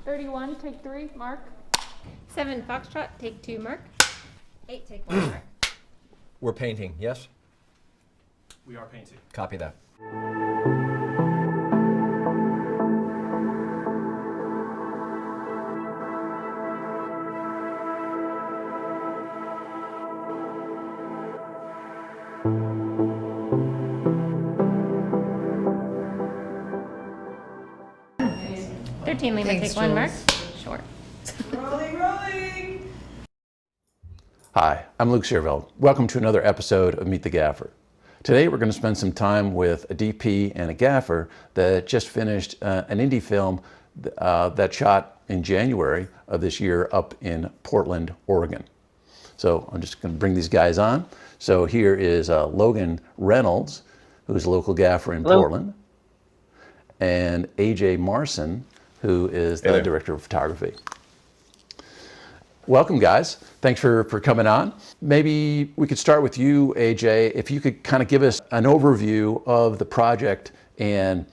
31, take 3, Mark. 7 Foxtrot, take 2, Mark. 8, take 1, Mark. We're painting, yes? We are painting. Copy that. Lima, take 1, Mark. Short. Rolling. Hi, I'm Luke Searveld. Welcome to another episode of Meet the Gaffer. Today we're going to spend some time with a DP and a gaffer that just finished an indie film that shot in January of this year up in Portland, Oregon. So I'm just going to bring these guys on. So here is Logan Reynolds, who's a local gaffer in Portland, and AJ Marson, who is the director of photography. Welcome, guys. Thanks for coming on. Maybe we could start with you, AJ. If you could kind of give us an overview of the project and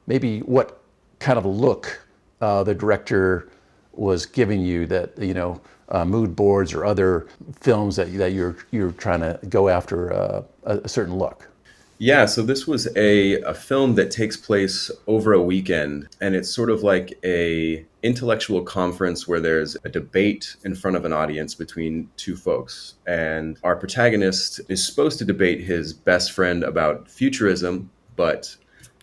maybe what kind of look the director was giving you, that, you know, mood boards or other films that you're trying to go after a certain look. Yeah, so this was a film that takes place over a weekend, and it's sort of like a intellectual conference where there's a debate in front of an audience between two folks. And our protagonist is supposed to debate his best friend about futurism, but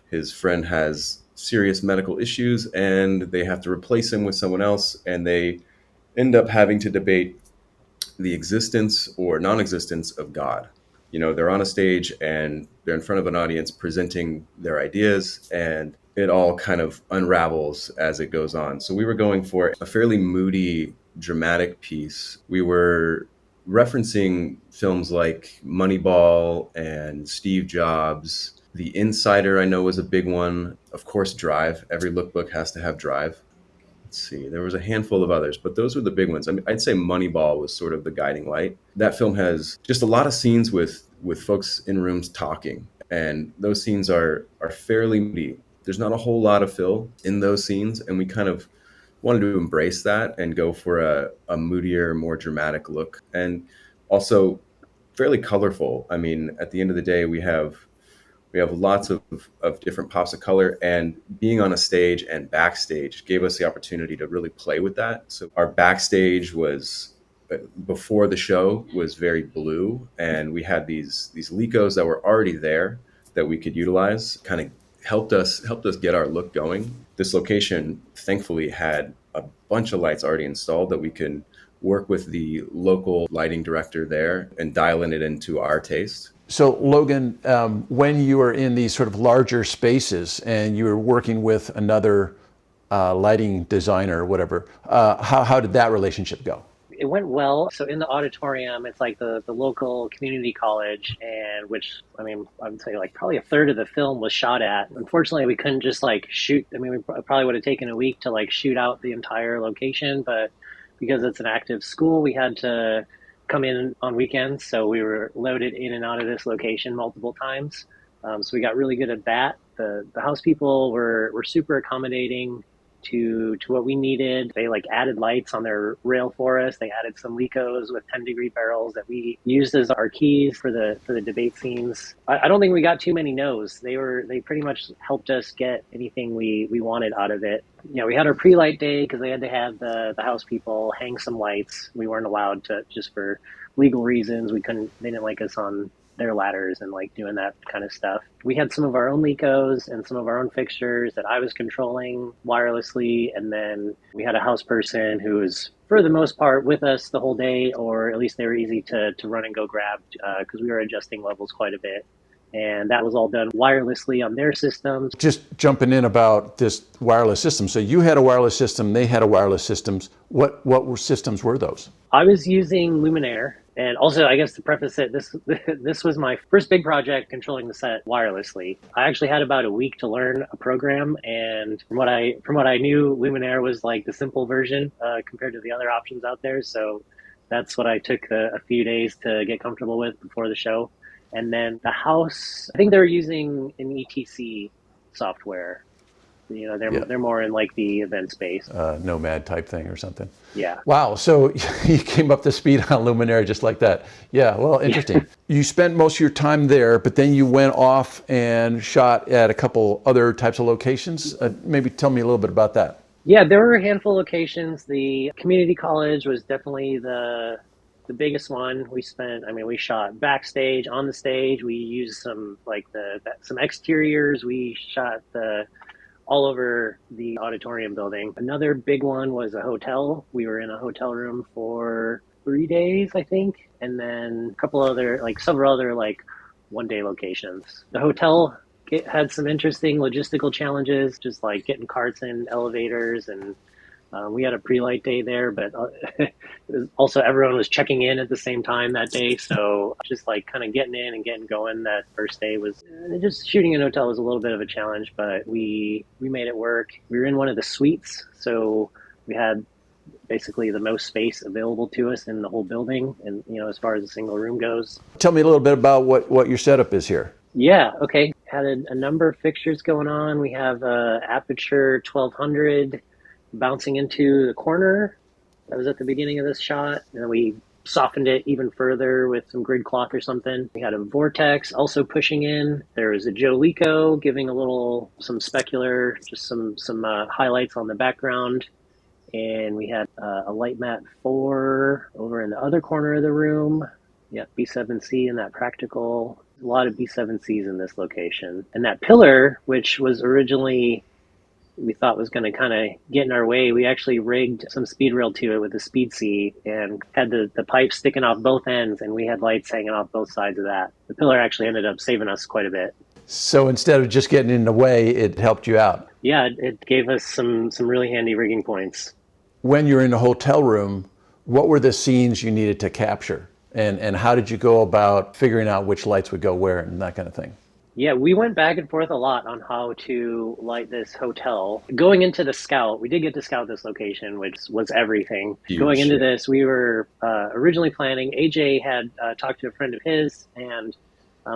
his friend has serious medical issues and they have to replace him with someone else, and they end up having to debate the existence or non-existence of God. You know, they're on a stage and they're in front of an audience presenting their ideas, and it all kind of unravels as it goes on. So we were going for a fairly moody, dramatic piece. We were referencing films like Moneyball and Steve Jobs. The Insider, I know, was a big one. Of course, Drive. Every lookbook has to have Drive. Let's see, there was a handful of others, but those were the big ones. I mean, I'd say Moneyball was sort of the guiding light. That film has just a lot of scenes with folks in rooms talking, and those scenes are fairly moody. There's not a whole lot of fill in those scenes, and we kind of wanted to embrace that and go for a moodier, more dramatic look, and also fairly colorful. I mean, at the end of the day, we have lots of different pops of color, and being on a stage and backstage gave us the opportunity to really play with that. So our backstage was, before the show, was very blue, and we had these Lecos that were already there that we could utilize. Kind of helped us get our look going. This location thankfully had a bunch of lights already installed that we can work with the local lighting director there and dialing it into our taste. So Logan, when you were in these sort of larger spaces and you were working with another lighting designer or whatever, how did that relationship go? It went well. So in the auditorium, it's like the local community college, and which, I mean, I would say like probably a third of the film was shot at. Unfortunately, we couldn't just like shoot. I mean, we probably would have taken a week to like shoot out the entire location, but because it's an active school, we had to come in on weekends. So we were loaded in and out of this location multiple times. So we got really good at that. The house people were super accommodating to what we needed. They like added lights on their rail for us. They added some Lecos with 10-degree barrels that we used as our keys for the debate scenes. I don't think we got too many no's. They pretty much helped us get anything we wanted out of it. You know, we had our pre-light day because they had to have the house people hang some lights. We weren't allowed to, just for legal reasons. They didn't like us on their ladders and like doing that kind of stuff. We had some of our own Lecos and some of our own fixtures that I was controlling wirelessly. And then we had a house person who was, for the most part, with us the whole day, or at least they were easy to run and go grab because we were adjusting levels quite a bit. And that was all done wirelessly on their systems. Just jumping in about this wireless system. So you had a wireless system, they had a wireless systems. What systems were those? I was using Luminaire. And also, I guess to preface it, this was my first big project controlling the set wirelessly. I actually had about a week to learn a program, and from what I knew, Luminaire was like the simple version compared to the other options out there. So that's what I took a few days to get comfortable with before the show. And then the house, I think they were using an ETC software. They're more in like the event space. Nomad type thing or something. Yeah. Wow. So you came up to speed on Luminary just like that. Yeah. Well, interesting. You spent most of your time there, but then you went off and shot at a couple other types of locations. Maybe tell me a little bit about that. Yeah, there were a handful of locations. The community college was definitely the biggest one. We shot backstage, on the stage. We used some some exteriors. We shot all over the auditorium building. Another big one was a hotel. We were in a hotel room for 3 days, I think, and then several other one-day locations. The hotel had some interesting logistical challenges, just like getting carts in elevators, and we had a pre-light day there, but also everyone was checking in at the same time that day. So just like kind of getting in and getting going that first day was just shooting in a hotel was a little bit of a challenge, but we made it work. We were in one of the suites, so we had basically the most space available to us in the whole building, and as far as a single room goes. Tell me a little bit about what your setup is here. Yeah, okay. Had a number of fixtures going on. We have Aputure 1200 bouncing into the corner. That was at the beginning of this shot. And then we softened it even further with some grid cloth or something. We had a vortex also pushing in. There was a Joe Lico giving some specular, just some highlights on the background. And we had a light mat 4 over in the other corner of the room. Yeah, B7C in that practical. A lot of B7Cs in this location. And that pillar, which was originally we thought was going to kind of get in our way, we actually rigged some speed rail to it with a speed C and had the pipe sticking off both ends, and we had lights hanging off both sides of that. The pillar actually ended up saving us quite a bit. So instead of just getting in the way, it helped you out. Yeah, it gave us some really handy rigging points. When you're in the hotel room, what were the scenes you needed to capture? And how did you go about figuring out which lights would go where and that kind of thing? Yeah, we went back and forth a lot on how to light this hotel. Going into the scout, we did get to scout this location, which was everything. Huge. Going into this, we were originally planning, AJ had talked to a friend of his, and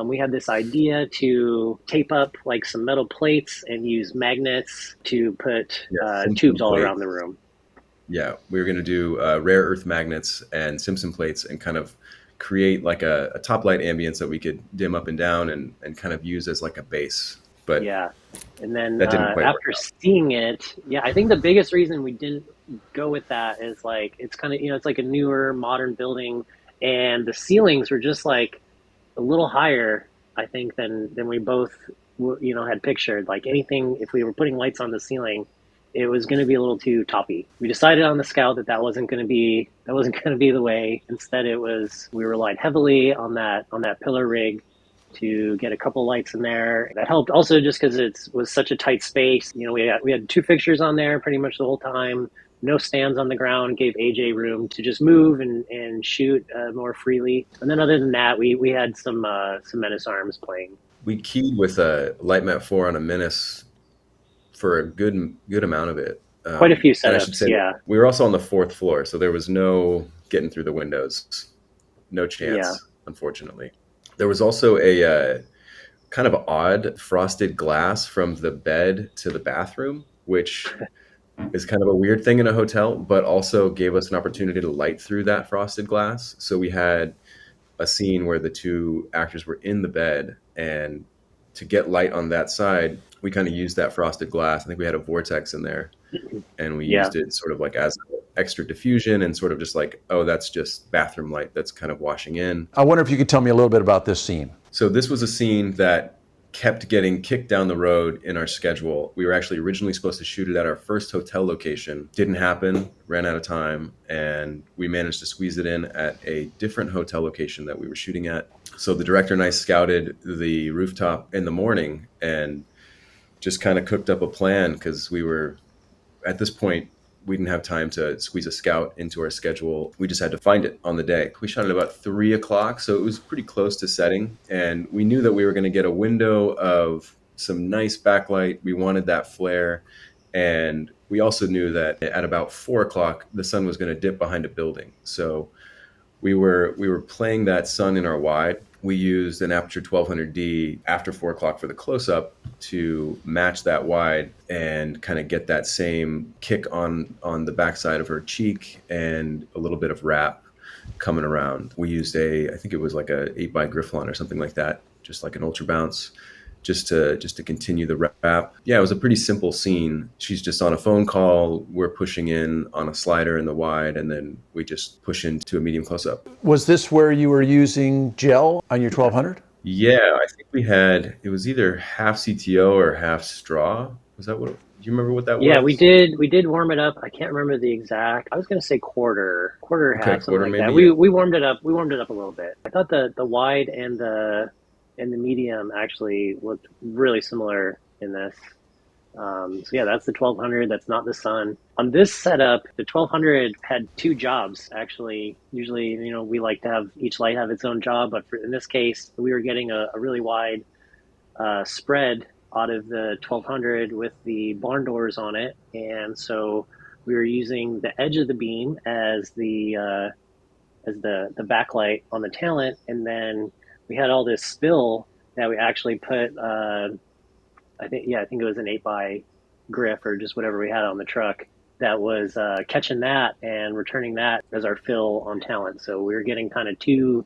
we had this idea to tape up like some metal plates and use magnets to put tubes all around the room. Yeah, we were going to do rare earth magnets and Simpson plates and kind of create like a top light ambience that we could dim up and down and kind of use as like a base. But yeah, and then that didn't quite after seeing it, I think the biggest reason we didn't go with that is like it's kind of it's like a newer modern building, and the ceilings were just like a little higher, I think, than we both had pictured. Like anything, if we were putting lights on the ceiling, it was going to be a little too toppy. We decided on the scout that wasn't going to be the way. Instead, we relied heavily on that pillar rig to get a couple lights in there. That helped also just because it was such a tight space. We had 2 fixtures on there pretty much the whole time. No stands on the ground, gave AJ room to just move and shoot more freely. And then other than that, we had some Menace arms playing. We keyed with a Light Mat 4 on a Menace for a good amount of it. Quite a few and I setups, should say yeah. We were also on the 4th floor, so there was no getting through the windows. No chance, unfortunately. There was also a kind of odd frosted glass from the bed to the bathroom, which is kind of a weird thing in a hotel, but also gave us an opportunity to light through that frosted glass. So we had a scene where the 2 actors were in the bed, and to get light on that side, we kind of used that frosted glass. I think we had a vortex in there, and we used it sort of like as extra diffusion and sort of just like, oh, that's just bathroom light that's kind of washing in. I wonder if you could tell me a little bit about this scene. So this was a scene that kept getting kicked down the road in our schedule. We were actually originally supposed to shoot it at our first hotel location. Didn't happen, ran out of time, and we managed to squeeze it in at a different hotel location that we were shooting at. So the director and I scouted the rooftop in the morning and just kind of cooked up a plan, because we were, at this point, we didn't have time to squeeze a scout into our schedule. We just had to find it on the day. We shot at about 3 o'clock, so it was pretty close to setting. And we knew that we were going to get a window of some nice backlight. We wanted that flare. And we also knew that at about 4 o'clock, the sun was going to dip behind a building. So we were playing that sun in our wide, we used an Aputure 1200D after 4 o'clock for the close-up to match that wide and kind of get that same kick on the backside of her cheek and a little bit of wrap coming around. We used I think it was like a 8x Griffon or something like that, just like an ultra bounce, just to continue the wrap. Yeah, it was a pretty simple scene. She's just on a phone call. We're pushing in on a slider in the wide, and then we just push into a medium close-up. Was this where you were using gel on your 1200? Yeah, I think it was either half CTO or half straw. Was that do you remember what that was? Yeah, we did warm it up. I can't remember the exact. I was going to say quarter half, Okay, something quarter like maybe. that. We warmed it up. We warmed it up a little bit. I thought the wide and the medium actually looked really similar in this. So yeah, that's the 1200. That's not the Sun. On this setup, the 1200 had 2 jobs actually. Usually, we like to have each light have its own job, but in this case, we were getting a really wide spread out of the 1200 with the barn doors on it, and so we were using the edge of the beam as the backlight on the talent, and then we had all this spill that we actually put, I think it was an 8x Griff or just whatever we had on the truck that was catching that and returning that as our fill on talent. So we were getting kind of two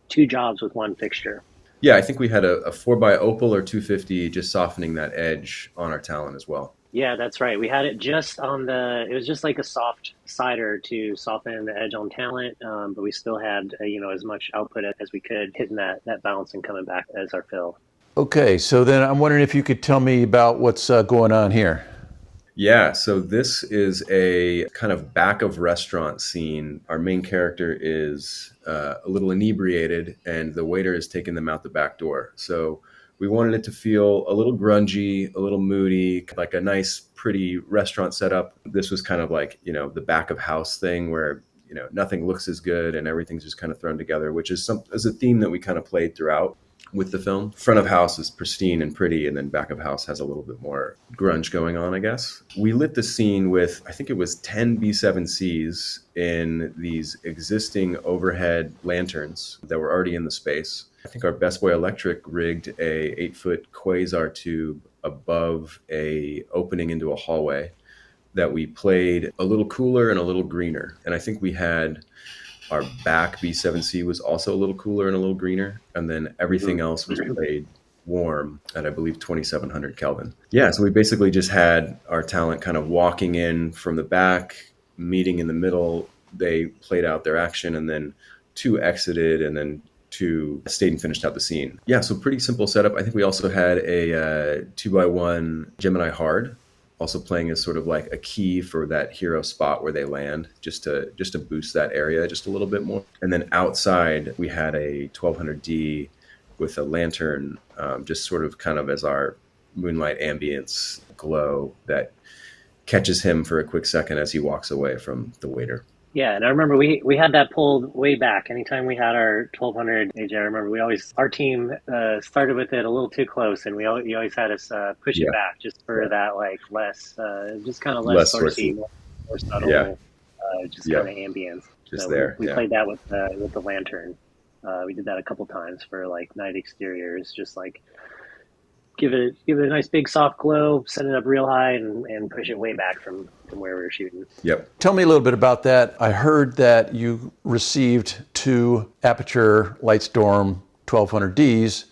jobs with one fixture. Yeah, I think we had a 4x Opal or 250 just softening that edge on our talent as well. Yeah, that's right. We had it just it was just like a soft cider to soften the edge on talent, but we still had, as much output as we could, hitting that bounce and coming back as our fill. Okay, so then I'm wondering if you could tell me about what's going on here. Yeah, so this is a kind of back of restaurant scene. Our main character is a little inebriated, and the waiter is taking them out the back door. So we wanted it to feel a little grungy, a little moody, like a nice, pretty restaurant setup. This was kind of like, the back of house thing where, nothing looks as good and everything's just kind of thrown together, which is a theme that we kind of played throughout with the film. Front of house is pristine and pretty, and then back of house has a little bit more grunge going on, I guess. We lit the scene with, I think it was 10 B7Cs in these existing overhead lanterns that were already in the space. I think our Best Boy Electric rigged a 8-foot quasar tube above a opening into a hallway that we played a little cooler and a little greener. And I think we had our back B7C was also a little cooler and a little greener. And then everything else was played warm at, I believe, 2700 Kelvin. Yeah, so we basically just had our talent kind of walking in from the back, meeting in the middle. They played out their action, and then 2 exited, and then 2 stayed and finished out the scene. Yeah, so pretty simple setup. I think we also had a 2x1 Gemini Hard, also playing as sort of like a key for that hero spot where they land, just to boost that area just a little bit more. And then outside, we had a 1200D with a lantern, just sort of kind of as our moonlight ambience glow that catches him for a quick second as he walks away from the waiter. Yeah, and I remember we had that pulled way back. Anytime we had our 1200 AJ, I remember our team started with it a little too close, and you always had us push it back just for that like less, just kind of less sourcey, more subtle, just kind of ambience. Just so there. We played that with the lantern. We did that a couple times for like night exteriors, just like give it a nice big soft glow, set it up real high, and push it way back from where we were shooting. Yep. Tell me a little bit about that. I heard that you received 2 Aputure Lightstorm 1200Ds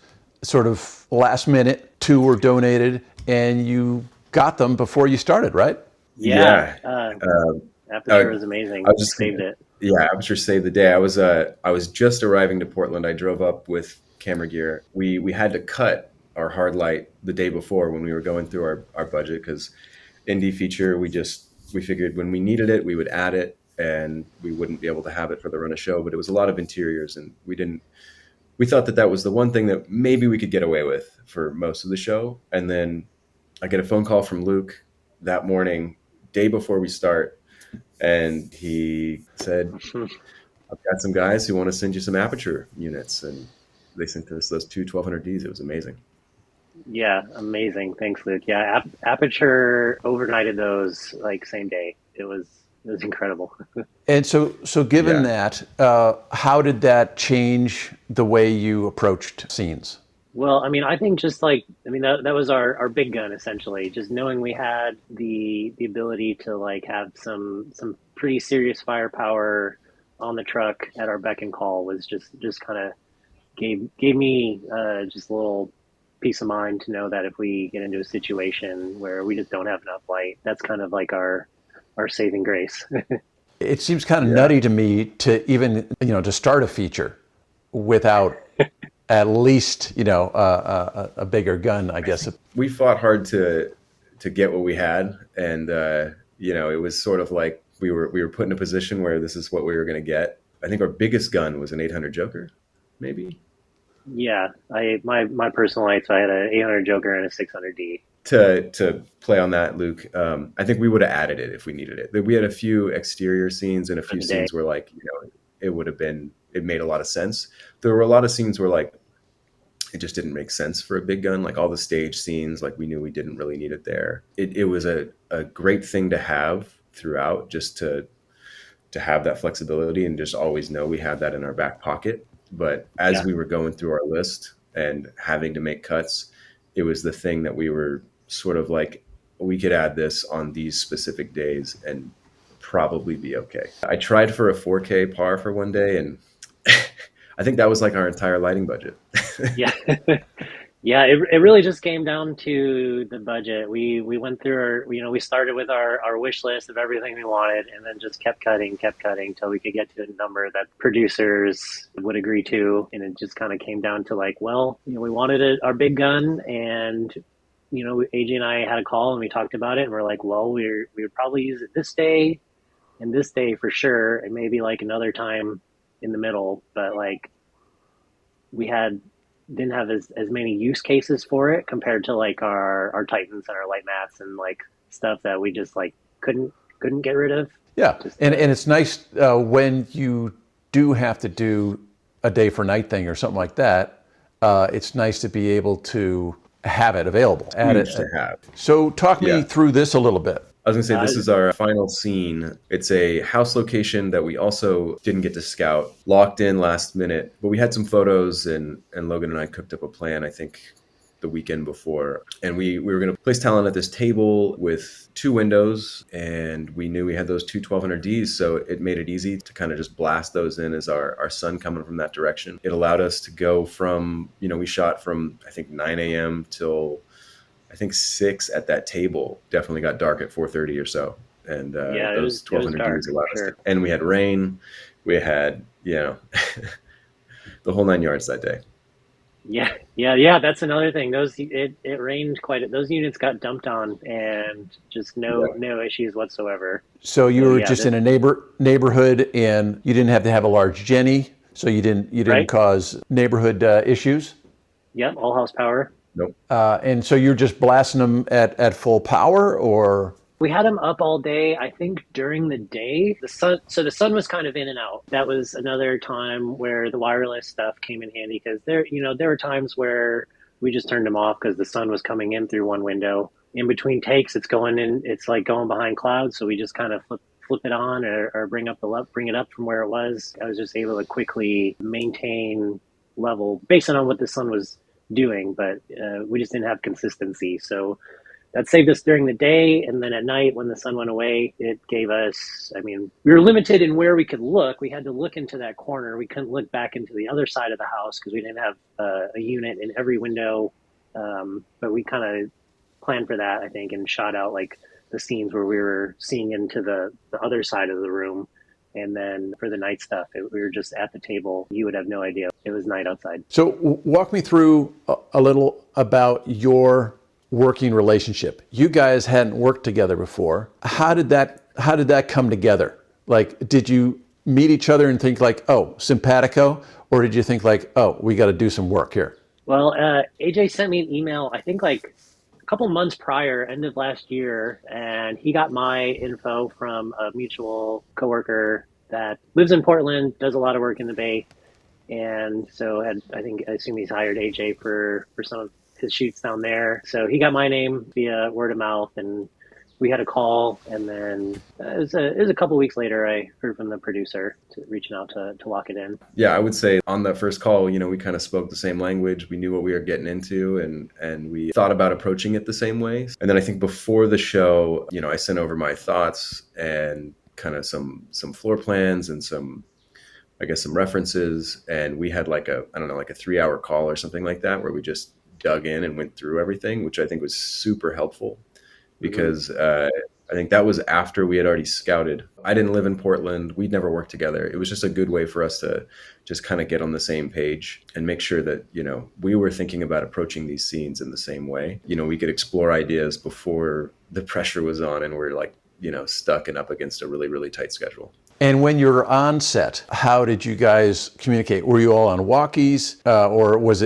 sort of last minute. 2 were donated, and you got them before you started, right? Yeah. Aputure was amazing. I just saved it. Yeah, Aputure saved the day. I was just arriving to Portland. I drove up with camera gear. We had to cut our hard light the day before when we were going through our budget, because indie feature, we figured when we needed it, we would add it, and we wouldn't be able to have it for the run of show. But it was a lot of interiors, and we thought that was the one thing that maybe we could get away with for most of the show. And then I get a phone call from Luke that morning, day before we start, and he said, I've got some guys who want to send you some Aputure units, and they sent us those 2 1200Ds. It was amazing. Yeah, amazing. Thanks, Luke. Yeah, Aputure overnighted those like same day. It was was incredible. And so given Yeah. that, how did that change the way you approached scenes? Well, I mean, I think just like, I mean, that was our big gun essentially. Just knowing we had the ability to like have some pretty serious firepower on the truck at our beck and call was just kind of gave me just a little peace of mind to know that if we get into a situation where we just don't have enough light, that's kind of like our saving grace. It seems kind of Yeah. nutty to me to even, to start a feature without at least, a bigger gun, I guess. We fought hard to get what we had, and it was sort of like we were put in a position where this is what we were going to get. I think our biggest gun was an 800 Joker, maybe. Yeah, my personal lights, I had a 800 Joker and a 600D. To play on that, Luke, I think we would have added it if we needed it. We had a few exterior scenes and a few scenes where like, it made a lot of sense. There were a lot of scenes where like it just didn't make sense for a big gun, like all the stage scenes, like we knew we didn't really need it there. It was a great thing to have throughout, just to have that flexibility and just always know we had that in our back pocket. But as we were going through our list and having to make cuts, it was the thing that we were sort of like, we could add this on these specific days and probably be okay. I tried for a 4K par for one day, and I think that was like our entire lighting budget. Yeah. Yeah, it really just came down to the budget. We went through we started with our wish list of everything we wanted, and then just kept cutting till we could get to a number that producers would agree to. And it just kind of came down to like, well, we wanted our big gun, and AJ and I had a call and we talked about it, and we're like, well, we would probably use it this day and this day for sure, and maybe like another time in the middle, but like we didn't have as many use cases for it compared to like our Titans and our light mats and like stuff that we just like couldn't get rid of. Yeah, and it's nice when you do have to do a day for night thing or something like that. It's nice to be able to have it available. Huge to have. So talk me through this a little bit. I was going to say, this is our final scene. It's a house location that we also didn't get to scout, locked in last minute, but we had some photos, and Logan and I cooked up a plan, I think, the weekend before. And we were going to place talent at this table with 2 windows, and we knew we had those two 1200D's, so it made it easy to kind of just blast those in as our sun coming from that direction. It allowed us to go from, we shot from, I think, 9 a.m. till I think 6 at that table. Definitely got dark at 4:30 or so. And those 1200D's allowed us to, and we had rain. We had, the whole 9 yards that day. Yeah. That's another thing. It rained those units got dumped on, and just no issues whatsoever. So you were just in a neighborhood, and you didn't have to have a large G&E, so you didn't cause neighborhood issues. Yep, all house power. Nope. And so you're just blasting them at full power, or? We had them up all day. I think during the day, the sun was kind of in and out. That was another time where the wireless stuff came in handy, because there were times where we just turned them off because the sun was coming in through one window. In between takes, it's like going behind clouds, so we just kind of flip it on or bring it up from where it was. I was just able to quickly maintain level based on what the sun was doing, but we just didn't have consistency. So that saved us during the day, and then at night when the sun went away, it gave us, we were limited in where we could look. We had to look into that corner. We couldn't look back into the other side of the house because we didn't have a unit in every window, but we kind of planned for that, I think, and shot out like the scenes where we were seeing into the other side of the room. And then for the night stuff, we were just at the table. You would have no idea. It was night outside. So walk me through a little about your working relationship. You guys hadn't worked together before. How did that come together? Like, did you meet each other and think like, oh, simpatico? Or did you think like, oh, we got to do some work here? Well, AJ sent me an email, I think like a couple months prior, end of last year, and he got my info from a mutual coworker that lives in Portland, does a lot of work in the Bay. And so I assume he's hired AJ for some of his shoots down there. So he got my name via word of mouth, and we had a call, and then it was a couple weeks later I heard from the producer reaching out to lock it in. Yeah, I would say on that first call, you know, we kind of spoke the same language. We knew what we were getting into, and we thought about approaching it the same way. And then I think before the show, you know, I sent over my thoughts and kind of some floor plans and some references. And we had like a 3-hour call or something like that, where we just dug in and went through everything, which I think was super helpful because I think that was after we had already scouted. I didn't live in Portland. We'd never worked together. It was just a good way for us to just kind of get on the same page and make sure that, you know, we were thinking about approaching these scenes in the same way. You know, we could explore ideas before the pressure was on and we're like, you know, stuck and up against a really, really tight schedule. And when you're on set, how did you guys communicate? Were you all on walkies, or was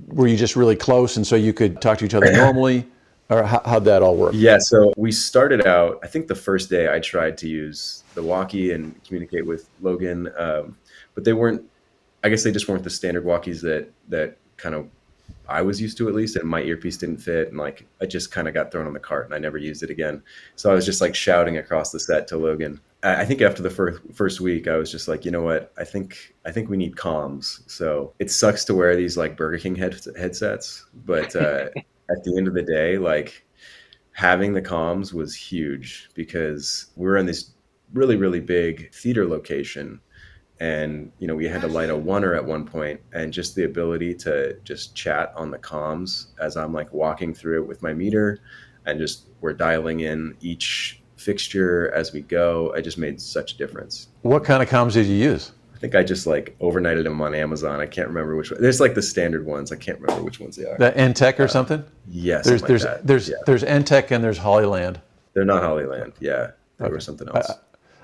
were you just really close and so you could talk to each other normally? Or how'd that all work? Yeah, so we started out, I think the first day I tried to use the walkie and communicate with Logan, but they weren't, I guess they just weren't the standard walkies that kind of I was used to, at least, and my earpiece didn't fit, and like I just kind of got thrown on the cart and I never used it again. So I was just like shouting across the set to Logan. I think after the first week, I was just like, you know what? I think we need comms. So it sucks to wear these like Burger King headsets, but at the end of the day, like having the comms was huge because we were in this really, really big theater location. And, you know, we had to light a oneer at one point, and just the ability to just chat on the comms as I'm like walking through it with my meter, and just we're dialing in each fixture as we go. I just made such a difference. What kind of comms did you use? I think I just like overnighted them on Amazon. I can't remember which one. There's like the standard ones. I can't remember which ones they are. The Entech or something? Yes. There's Entech and there's Hollyland. They're not Hollyland. Yeah. They were something else.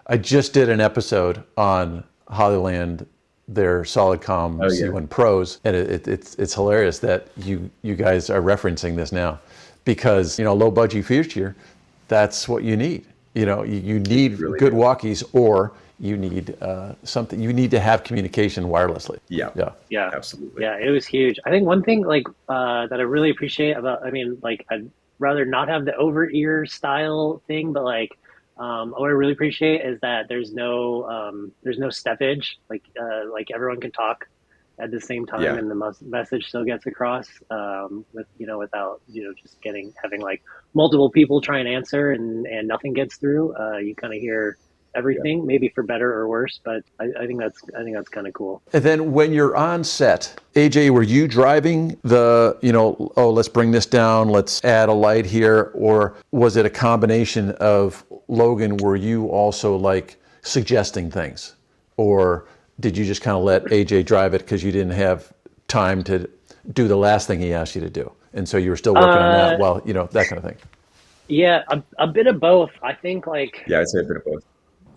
I just did an episode on Hollyland, their solid comm C1 Pros, and it's hilarious that you guys are referencing this now, because, you know, low budget feature, that's what you need. You know, you need really good walkies, or you need something. You need to have communication wirelessly. Yeah, absolutely. Yeah, it was huge. I think one thing like that I really appreciate about, I mean, like I'd rather not have the over ear style thing, but like what I really appreciate is that there's no steppage. Like everyone can talk at the same time, and the message still gets across. Without just having like multiple people try and answer and nothing gets through. You kind of hear everything, maybe for better or worse, but I think that's kind of cool. And then when you're on set, AJ, were you driving the, let's bring this down, let's add a light here, or was it a combination of, Logan, were you also like suggesting things, or did you just kind of let AJ drive it because you didn't have time to do the last thing he asked you to do, and so you were still working on that while, that kind of thing? Yeah, a bit of both. I think like I'd say a bit of both.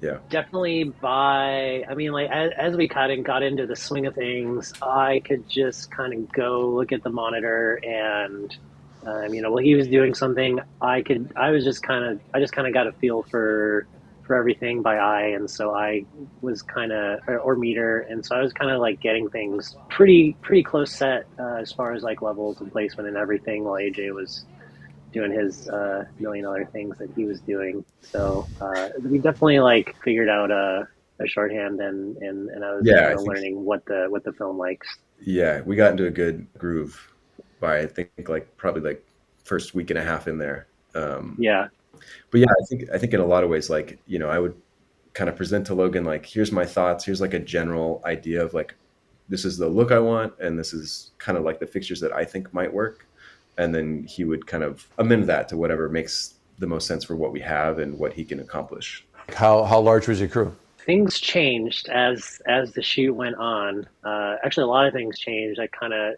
Yeah, definitely as we kind of got into the swing of things, I could just kind of go look at the monitor and, while he was doing something, I just kind of got a feel for everything by eye. And so I was or meter. And so I was kind of like getting things pretty close set as far as like levels and placement and everything, while AJ was doing his $1 million things that he was doing. So we definitely like figured out a shorthand, and I was learning what the film likes. Yeah, we got into a good groove by I think probably first week and a half in there. But yeah, I think in a lot of ways, like, I would kind of present to Logan, like, here's my thoughts, here's like a general idea of like, this is the look I want, and this is kind of like the fixtures that I think might work. And then he would kind of amend that to whatever makes the most sense for what we have and what he can accomplish. How large was your crew? Things changed as the shoot went on. Actually, a lot of things changed.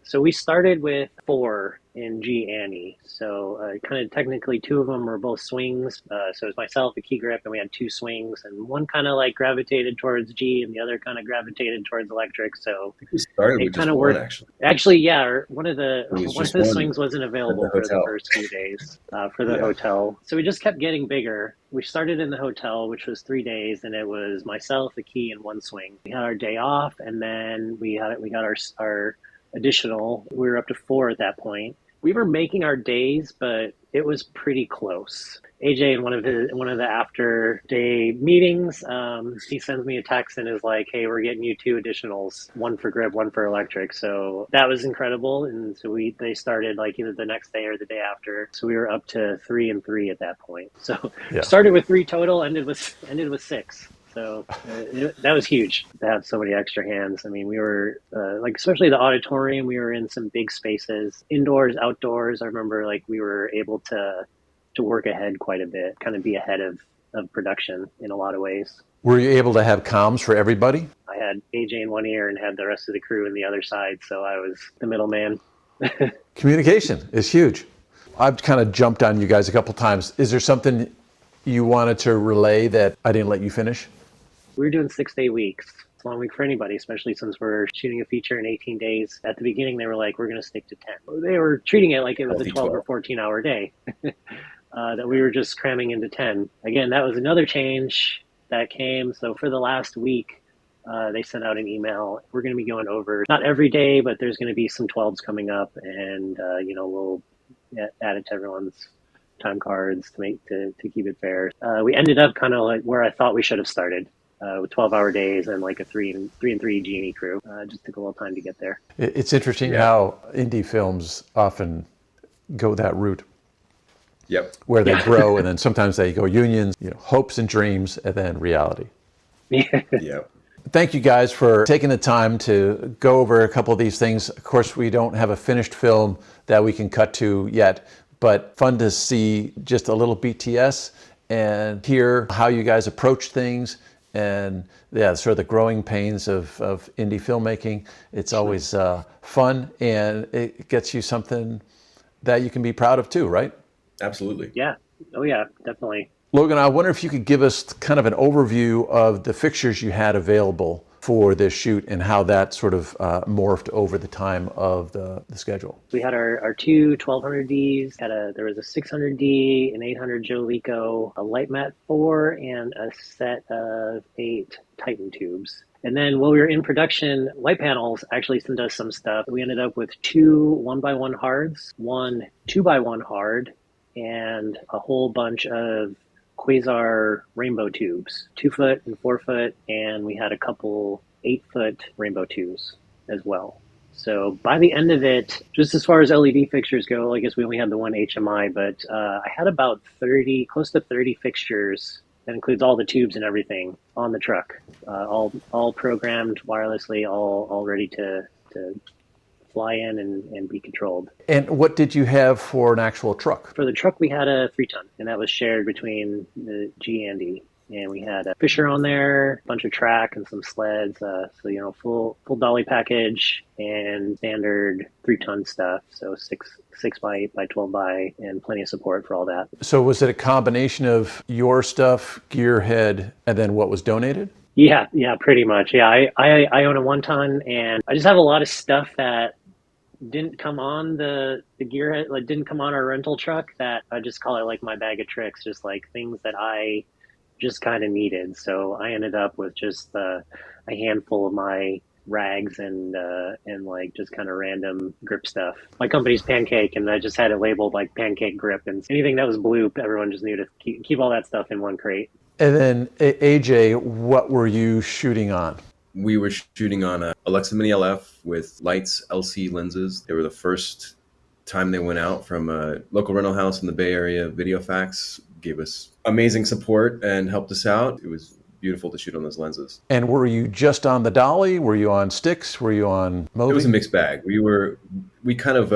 So we started with 4 in G&E. So kind of technically 2 of them were both swings. So it was myself, a key grip, and we had 2 swings, and one kind of like gravitated towards G and the other kind of gravitated towards electric. So I think we started with just one, actually. Actually, yeah, one of the swings wasn't available for the first few days for the hotel. So we just kept getting bigger. We started in the hotel, which was 3 days, and it was myself, a key, and 1 swing. We had our day off, and then we got our additional. We were up to 4 at that point. We were making our days, but it was pretty close. AJ in one of the after day meetings, he sends me a text and is like, "Hey, we're getting you 2 additionals, one for grip, one for electric." So that was incredible, and so they started like either the next day or the day after. So we were up to 3 and 3 at that point. So Yeah. started with 3 total, ended with 6. So that was huge to have so many extra hands. I mean, we were like, especially the auditorium, we were in some big spaces, indoors, outdoors. I remember like we were able to work ahead quite a bit, kind of be ahead of production in a lot of ways. Were you able to have comms for everybody? I had AJ in one ear and had the rest of the crew in the other side, so I was the middleman. Communication is huge. I've kind of jumped on you guys a couple times. Is there something you wanted to relay that I didn't let you finish? We were doing 6-day weeks. It's a long week for anybody, especially since we're shooting a feature in 18 days. At the beginning, they were like, we're going to stick to 10. They were treating it like it was a 12 or 14-hour day. That we were just cramming into 10. Again, that was another change that came. So for the last week, they sent out an email. We're going to be going over, not every day, but there's going to be some 12s coming up, and we'll add it to everyone's time cards to keep it fair. We ended up kind of like where I thought we should have started, with 12-hour days and like a 3 and 3 G&E crew. Just took a little time to get there. It's interesting how indie films often go that route. Yep. Where they grow, and then sometimes they go unions, hopes and dreams, and then reality. Yep. Thank you guys for taking the time to go over a couple of these things. Of course, we don't have a finished film that we can cut to yet, but fun to see just a little BTS and hear how you guys approach things, and sort of the growing pains of indie filmmaking. It's always fun, and it gets you something that you can be proud of too, right? Absolutely. Yeah. Oh, yeah, definitely. Logan, I wonder if you could give us kind of an overview of the fixtures you had available for this shoot and how that sort of morphed over the time of the schedule. We had our 2 1200D's, there was a 600D, an 800 Jolico, a Light Mat 4, and a set of 8 Titan tubes. And then while we were in production, Light Panels actually sent us some stuff. We ended up with 2 1x1 hards, 1 2x1 hard, and a whole bunch of Quasar rainbow tubes, 2-foot and 4-foot, and we had a couple 8-foot rainbow tubes as well. So by the end of it, just as far as LED fixtures go, I guess we only had the one HMI, but I had about close to 30 fixtures. That includes all the tubes and everything on the truck, all programmed wirelessly, all ready to fly in and be controlled. And what did you have for an actual truck? For the truck, we had a 3-ton, and that was shared between the G&E. And we had a Fisher on there, a bunch of track and some sleds. So, full dolly package and standard 3-ton stuff. So 6 by 8 by 12 by, and plenty of support for all that. So was it a combination of your stuff, gearhead, and then what was donated? Yeah, pretty much. Yeah, I own a 1-ton, and I just have a lot of stuff that didn't come on the gearhead, like didn't come on our rental truck, that I just call it like my bag of tricks, just like things that I just kind of needed. So I ended up with just a handful of my rags and like just kind of random grip stuff. My company's Pancake, and I just had it labeled like Pancake Grip, and anything that was blue, everyone just knew to keep all that stuff in one crate. And then AJ, what were you shooting on? We were shooting on a Alexa Mini LF with Lights LC lenses. They were the first time they went out from a local rental house in the Bay Area. VideoFax gave us amazing support and helped us out. It was beautiful to shoot on those lenses. And were you just on the dolly? Were you on sticks? Were you on Mobi? It was a mixed bag. We kind of,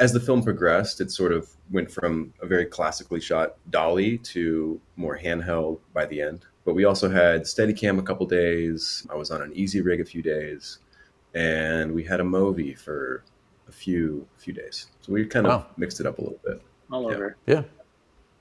as the film progressed, it sort of went from a very classically shot dolly to more handheld by the end. But we also had Steadicam a couple days. I was on an Easy Rig a few days, and we had a Movi for a few days. So we kind of mixed it up a little bit. All over. Yeah.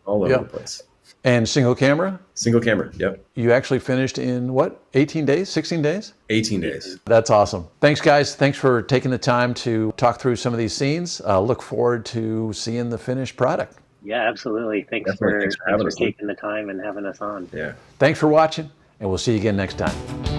All over the place. And single camera? Single camera, yep. You actually finished in what, 18 days, 16 days? 18 days. That's awesome. Thanks, guys. Thanks for taking the time to talk through some of these scenes. Look forward to seeing the finished product. Yeah, absolutely. Thanks for taking the time and having us on. Yeah. Thanks for watching, and we'll see you again next time.